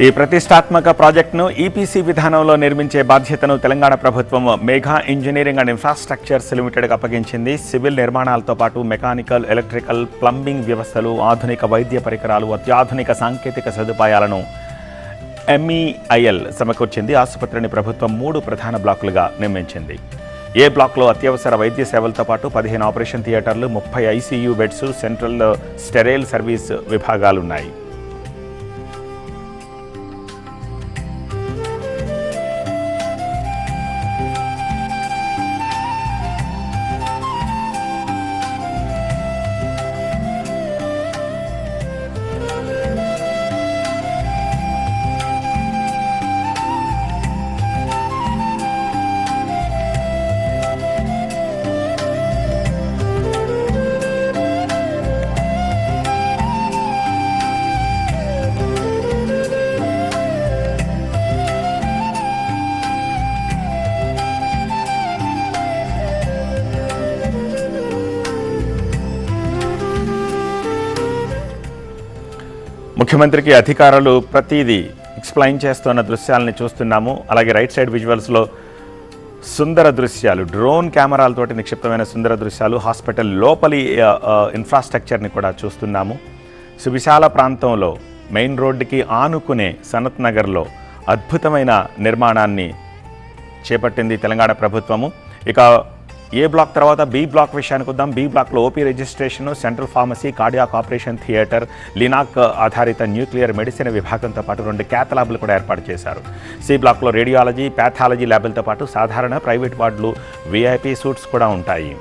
ఈ ప్రతిష్టాత్మక ప్రాజెక్టును ఈపీసీ విధానంలో నిర్మించే బాధ్యతను తెలంగాణ ప్రభుత్వం మేఘా ఇంజనీరింగ్ అండ్ ఇన్ఫ్రాస్ట్రక్చర్స్ లిమిటెడ్కి అప్పగించింది. సివిల్ నిర్మాణాలతో పాటు మెకానికల్, ఎలక్ట్రికల్, ప్లంబింగ్ వ్యవస్థలు, ఆధునిక వైద్య పరికరాలు, అత్యాధునిక సాంకేతిక సదుపాయాలను ఎంఈఐఎల్ సమకూర్చింది. ఆసుపత్రిని ప్రభుత్వం 3 ప్రధాన బ్లాకులుగా నిర్మించింది. ఏ బ్లాక్లో అత్యవసర వైద్య సేవలతో పాటు 15 ఆపరేషన్ థియేటర్లు, 30 ICU beds, central sterile service విభాగాలున్నాయి. ముఖ్యమంత్రికి అధికారులు ప్రతిదీ ఎక్స్ప్లెయిన్ చేస్తున్న దృశ్యాలని చూస్తున్నాము. అలాగే రైట్ సైడ్ విజువల్స్లో సుందర దృశ్యాలు, డ్రోన్ కెమెరాలతోటి నిక్షిప్తమైన సుందర దృశ్యాలు, హాస్పిటల్ లోపలి ఇన్ఫ్రాస్ట్రక్చర్ని కూడా చూస్తున్నాము. సువిశాల ప్రాంతంలో మెయిన్ రోడ్డుకి ఆనుకునే సనత్ నగర్లో అద్భుతమైన నిర్మాణాన్ని చేపట్టింది తెలంగాణ ప్రభుత్వము. ఇక ఏ బ్లాక్ తర్వాత బి బ్లాక్ విషయానికి వద్దాం. బి బ్లాక్లో OP registration, central pharmacy, cardiac operation theatre, linac ఆధారిత న్యూక్లియర్ మెడిసిన్ విభాగంతో పాటు 2 క్యాథ్ ల్యాబ్లు కూడా ఏర్పాటు చేశారు. సి బ్లాక్లో రేడియాలజీ, ప్యాథాలజీ ల్యాబులతో పాటు సాధారణ, ప్రైవేట్ వార్డులు, వీఐపీ సూట్స్ కూడా ఉంటాయి.